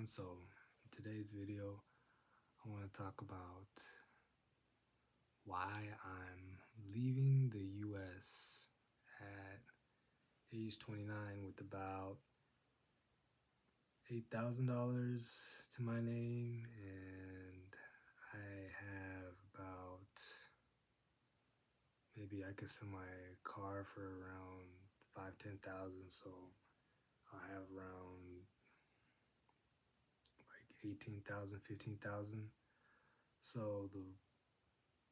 everyone. So in today's video, I want to talk about why I'm leaving the US at age 29 with about $8,000 to my name, and I have about, maybe I could sell my car for around 5-10,000, so I'll have around like 18,000, 15,000. So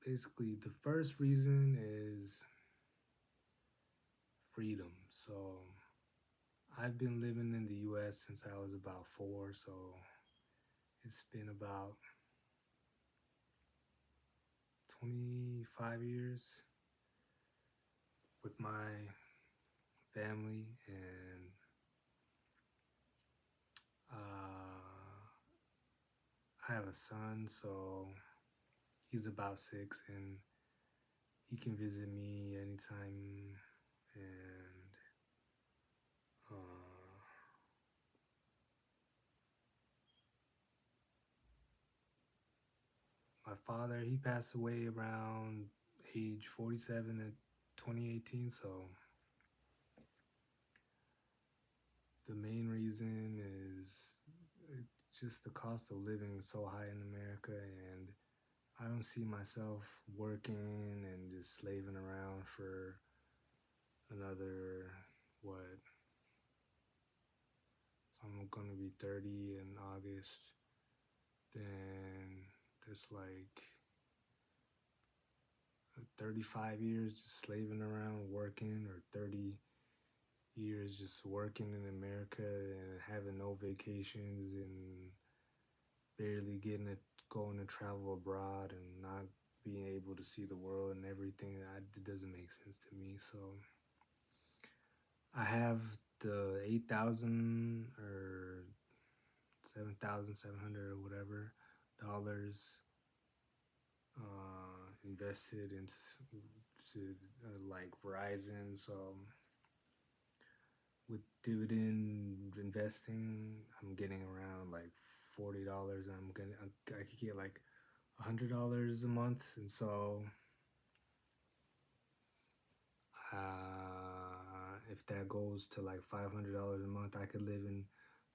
basically the first reason is freedom. So I've been living in the US since I was about 4, so it's been about 25 years with my family, and I have a son, so he's about 6, and he can visit me anytime. And my father, he passed away around age 47 in 2018, so the main reason is just the cost of living is so high in America, and I don't see myself working and just slaving around for another, what? So I'm gonna be 30 in August. Then there's like 35 years just slaving around working, or 30 years just working in America and having no vacations and barely getting to going to travel abroad and not being able to see the world and everything. It doesn't make sense to me. So I have the 8,000 or 7,700 or whatever dollars invested into like Verizon. So with dividend investing, I'm getting around like $40. I could get like $100 a month, and so if that goes to like $500 a month, I could live in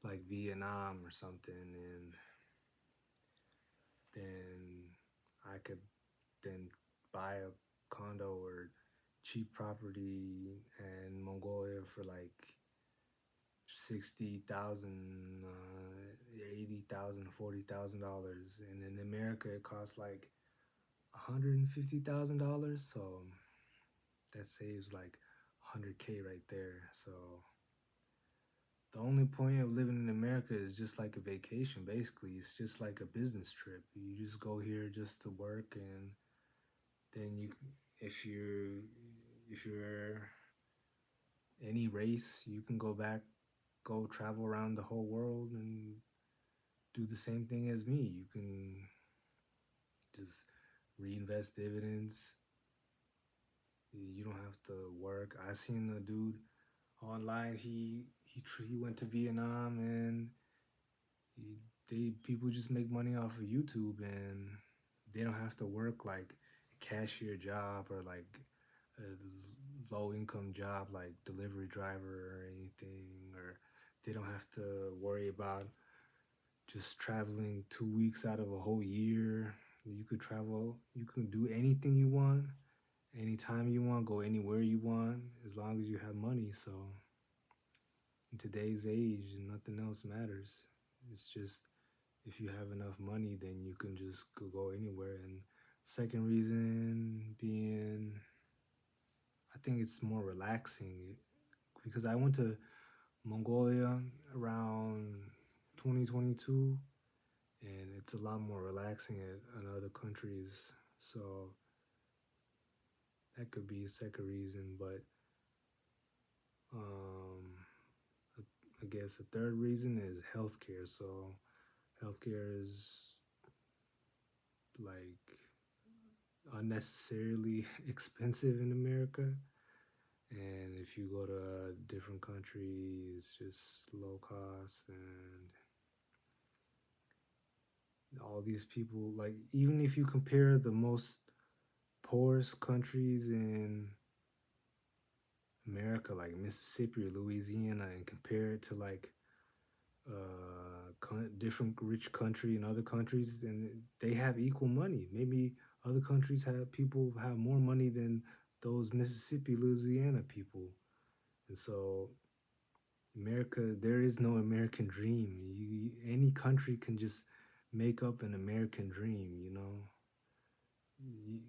like Vietnam or something, and then I could then buy a condo or cheap property in Mongolia for like 60,000, $80,000, $40,000, and in America it costs like $150,000. So that saves like 100K right there. So the only point of living in America is just like a vacation. Basically, it's just like a business trip. You just go here just to work, and then if you're any race, you can go travel around the whole world and do the same thing as me. You can just reinvest dividends. You don't have to work. I seen a dude online. He went to Vietnam, and people just make money off of YouTube, and they don't have to work like a cashier job or like a low income job like delivery driver or anything, or they don't have to worry about just traveling 2 weeks out of a whole year. You could travel, you can do anything you want, anytime you want, go anywhere you want, as long as you have money. So in today's age, nothing else matters. It's just, if you have enough money, then you can just go anywhere. And second reason being, I think it's more relaxing, because I went to Mongolia around 2022, and it's a lot more relaxing in other countries. So that could be a second reason. But I guess a third reason is healthcare. So healthcare is like unnecessarily expensive in America, and if you go to a different country, it's just low cost. And all these people, like, even if you compare the most poorest countries in America, like Mississippi or Louisiana, and compare it to like different rich country and other countries, and they have equal money. Maybe other countries have people have more money than those Mississippi, Louisiana people. And so America, there is no American dream. Any country can just make up an American dream, you know.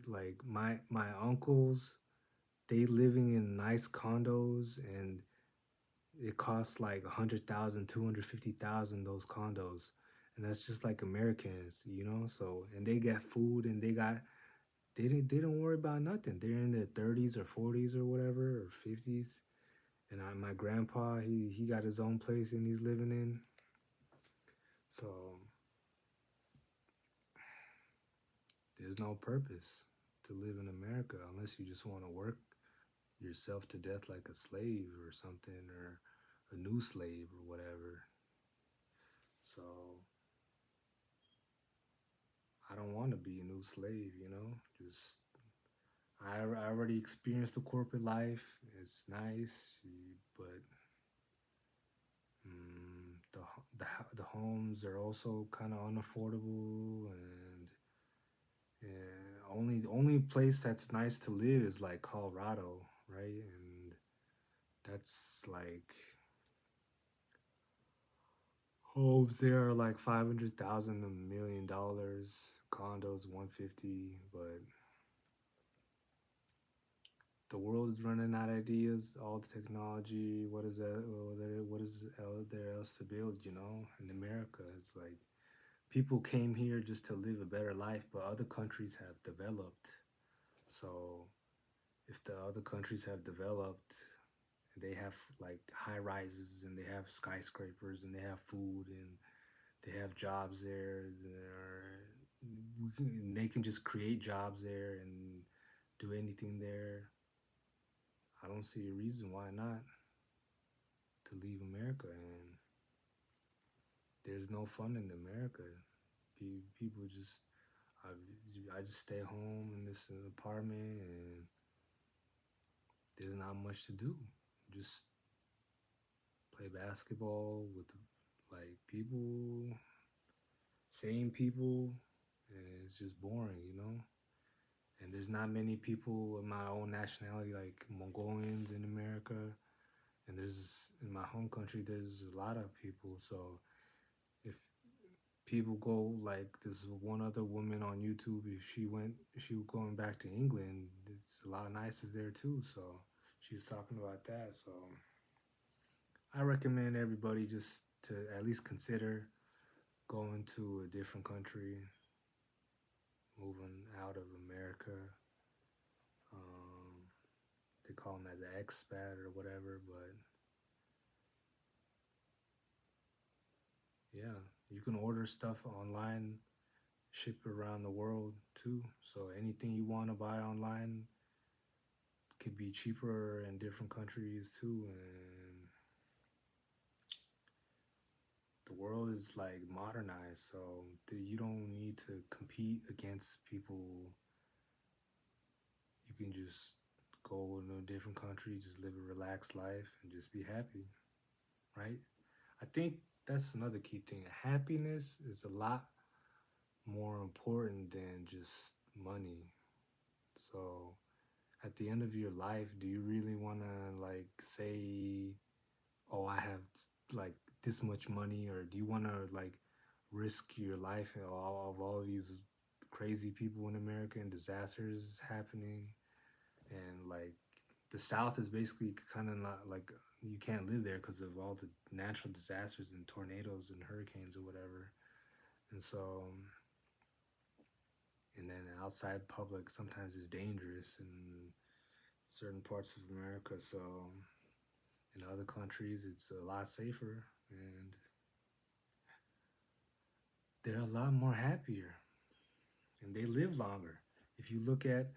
Like my uncles, they living in nice condos, and it costs like 100,000, 250,000 those condos, and that's just like Americans, you know. So and they got food, and they don't worry about nothing. They're in their 30s or 40s or whatever, or 50s. And my grandpa, he got his own place and he's living in. So there's no purpose to live in America unless you just want to work yourself to death like a slave or something, or a new slave or whatever. So I don't want to be a new slave, you know. Just I already experienced the corporate life. It's nice, but the the homes are also kind of unaffordable, and only place that's nice to live is like Colorado, right? And that's like homes there are like 500,000, $1 million, condos 150, but the world is running out of ideas. All the technology, what is that? What is there else to build? You know, in America, it's like people came here just to live a better life, but other countries have developed. So if the other countries have developed, and they have like high rises, and they have skyscrapers, and they have food, and they have jobs there, they can just create jobs there and do anything there. I don't see a reason why not to leave America. And there's no fun in America. People just, I just stay home in this apartment, and there's not much to do. Just play basketball with like people, same people, and it's just boring, you know. And there's not many people of my own nationality, like Mongolians in America. And there's in my home country, there's a lot of people. So if people go like this one other woman on YouTube, if she was going back to England, it's a lot nicer there too. So she was talking about that. So I recommend everybody just to at least consider going to a different country, moving out of America. Um, they call them as an expat or whatever, but yeah, you can order stuff online, ship around the world too. So anything you want to buy online could be cheaper in different countries too. And the world is like modernized, so you don't need to compete against people. You can just go in a different country, just live a relaxed life, and just be happy, right? I think that's another key thing. Happiness is a lot more important than just money. So at the end of your life, do you really want to like say, oh, I have like this much money, or do you want to like risk your life and all these crazy people in America and disasters happening, and like the South is basically kind of not like you can't live there because of all the natural disasters and tornadoes and hurricanes or whatever. And so, and then outside public sometimes is dangerous in certain parts of America. So in other countries, it's a lot safer, and they're a lot more happier, and they live longer. If you look at,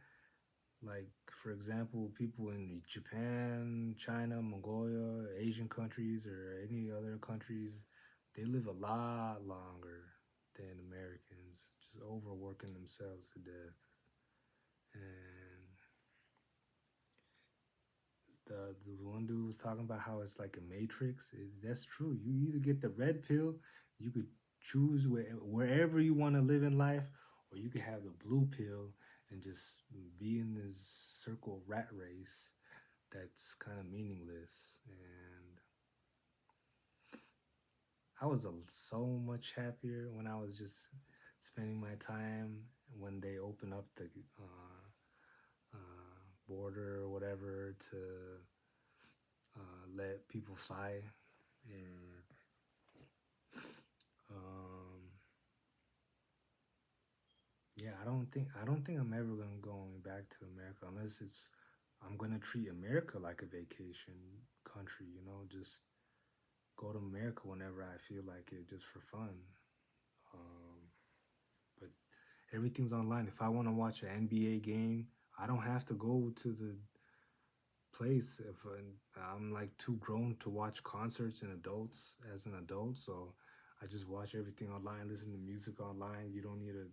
like, for example, people in Japan, China, Mongolia, Asian countries, or any other countries, they live a lot longer. than Americans, just overworking themselves to death. And the one dude was talking about how it's like a matrix. That's true. You either get the red pill, you could choose wherever you want to live in life, or you could have the blue pill and just be in this circle rat race that's kind of meaningless. And I was so much happier when I was just spending my time when they open up the border or whatever to let people fly. And um, yeah, I don't think I'm ever gonna going back to America unless it's I'm gonna treat America like a vacation country. Just go to America whenever I feel like it, just for fun. Um, but everything's online. If I want to watch an NBA game, I don't have to go to the place. If I'm like too grown to watch concerts and adults as an adult, so I just watch everything online, listen to music online. You don't need a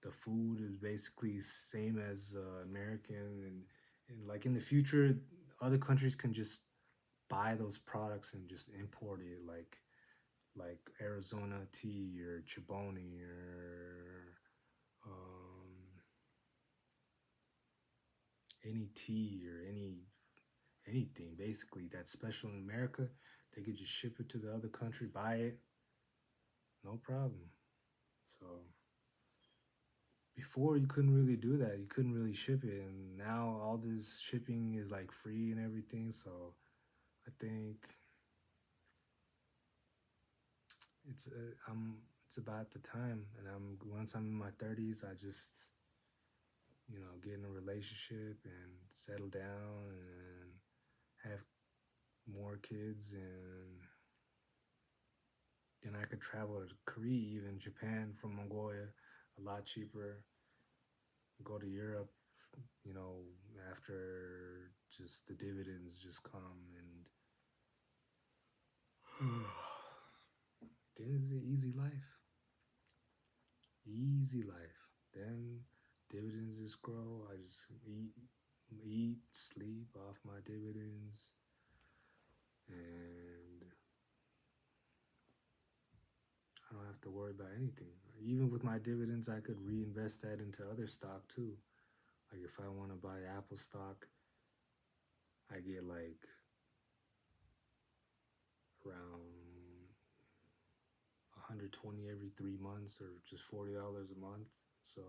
the food is basically same as American, and like in the future, other countries can just buy those products and just import it, like Arizona tea or Chiboni or any tea or anything basically that's special in America. They could just ship it to the other country, buy it, no problem. So before you couldn't really do that. You couldn't really ship it, and now all this shipping is like free and everything. So I think it's it's about the time, and once I'm in my 30s, I just get in a relationship and settle down and have more kids, and then I could travel to Korea, even Japan from Mongolia, a lot cheaper. Go to Europe, you know, after just the dividends just come, and then it's an easy life. Easy life. Then dividends just grow. I just eat, sleep off my dividends, and I don't have to worry about anything. Even with my dividends, I could reinvest that into other stock too. Like if I want to buy Apple stock, I get like around 120 every 3 months, or just $40 a month. So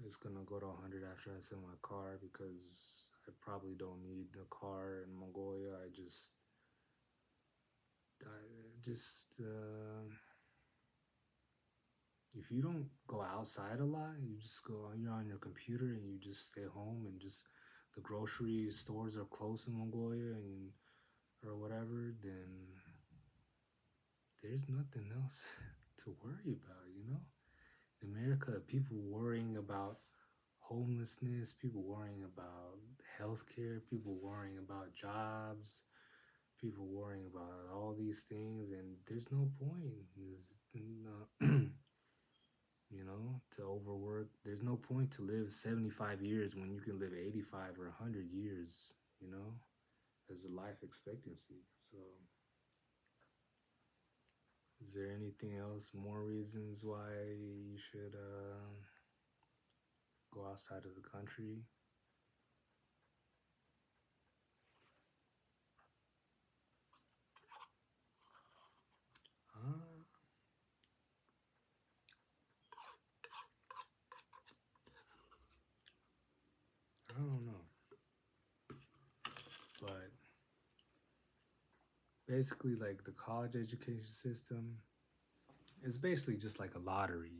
it's gonna go to 100 after I sell my car, because I probably don't need the car in Mongolia. I just if you don't go outside a lot, you just you're on your computer and you just stay home, and just the grocery stores are close in Mongolia and or whatever, then there's nothing else to worry about, In America, people worrying about homelessness, people worrying about healthcare, people worrying about jobs, people worrying about all these things, and there's no point. To overwork. There's no point to live 75 years when you can live 85 or 100 years, as a life expectancy. So, is there anything else, more reasons why you should go outside of the country? Uh, I don't know. But basically, like the college education system is basically just like a lottery.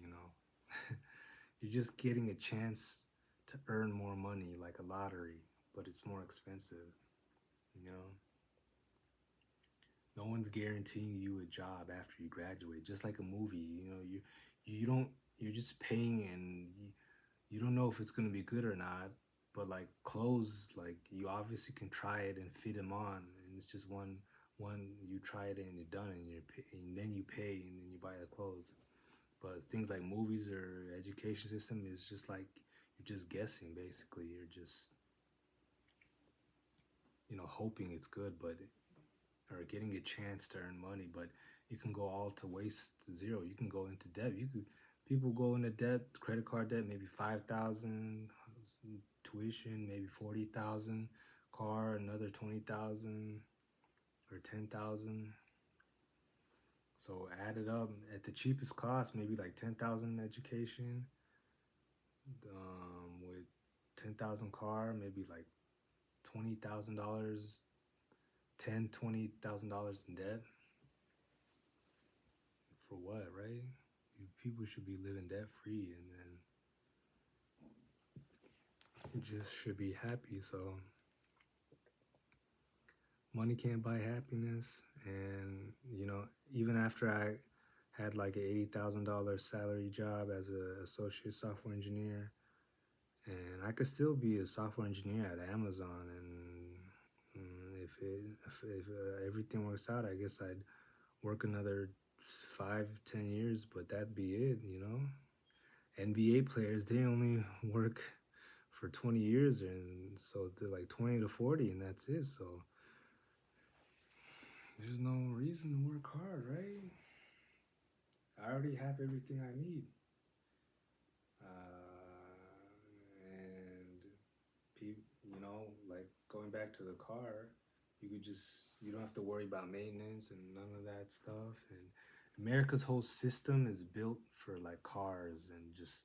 You're just getting a chance to earn more money, like a lottery, but it's more expensive, you know? No one's guaranteeing you a job after you graduate, just like a movie. You don't you're just paying, and you don't know if it's gonna be good or not. But like clothes, like you obviously can try it and fit them on, and it's just one you try it and you're done, and then you pay and then you buy the clothes. But things like movies or education system is just like you're just guessing. Basically, you're just hoping it's good, but or getting a chance to earn money, but you can go all to waste zero. You can go into debt. People go into debt, credit card debt, maybe 5,000, tuition maybe 40,000, car another 20,000 or 10,000. So add it up at the cheapest cost, maybe like 10,000 education, with 10,000 car, maybe like $20,000, $20,000 in debt. For what, right? People should be living debt free, and then just should be happy. So money can't buy happiness. And even after I had like an $80,000 salary job as an associate software engineer, and I could still be a software engineer at Amazon, and if everything works out, I guess I'd work another 5-10 years, but that'd be it. NBA players, they only work for 20 years, and so they're like 20 to 40, and that's it. So there's no reason to work hard, right? I already have everything I need. And like going back to the car, you don't have to worry about maintenance and none of that stuff. And America's whole system is built for like cars and just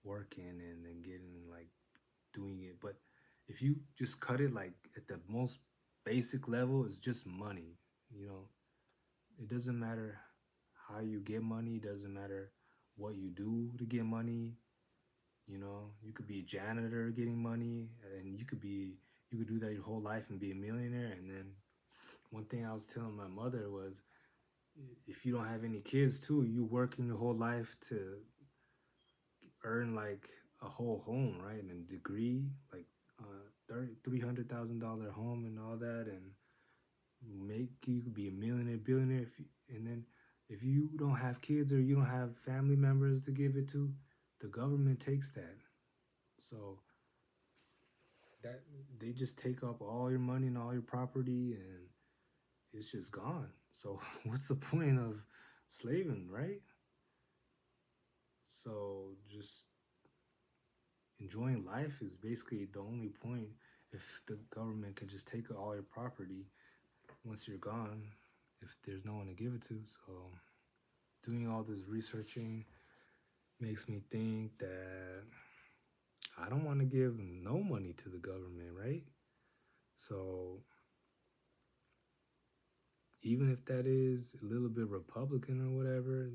working and then getting like doing it. But if you just cut it like at the most basic level, it's just money. It doesn't matter how you get money, it doesn't matter what you do to get money. You could be a janitor getting money, and you could do that your whole life and be a millionaire. And then one thing I was telling my mother was, if you don't have any kids too, you working your whole life to earn like a whole home, right? And a degree, like $300,000 home and all that, and you could be a millionaire, billionaire. And then if you don't have kids or you don't have family members to give it to, the government takes that. So that they just take up all your money and all your property, and it's just gone. So what's the point of slaving, right? So just enjoying life is basically the only point. If the government can just take all your property once you're gone, if there's no one to give it to. So doing all this researching makes me think that I don't want to give no money to the government, right? So even if that is a little bit Republican or whatever,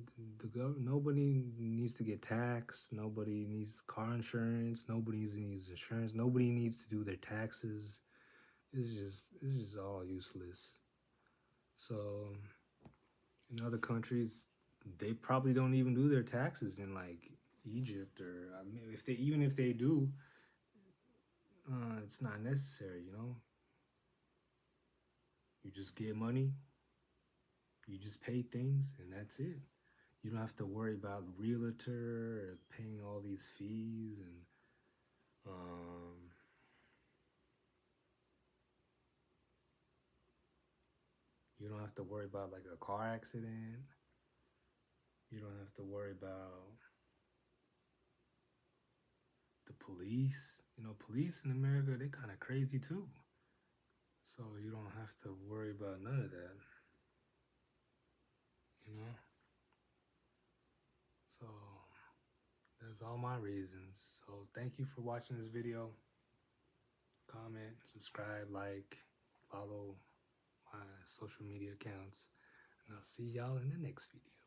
nobody needs to get taxed. Nobody needs car insurance. Nobody needs insurance. Nobody needs to do their taxes. It's just all useless. So in other countries, they probably don't even do their taxes in like Egypt, or even if they do, it's not necessary. You just get money, you just pay things, and that's it. You don't have to worry about realtor or paying all these fees, and you don't have to worry about like a car accident. You don't have to worry about the police. Police in America, they kind of crazy too. So you don't have to worry about none of that. So that's all my reasons. So thank you for watching this video. Comment, subscribe, like, follow my social media accounts. And I'll see y'all in the next video.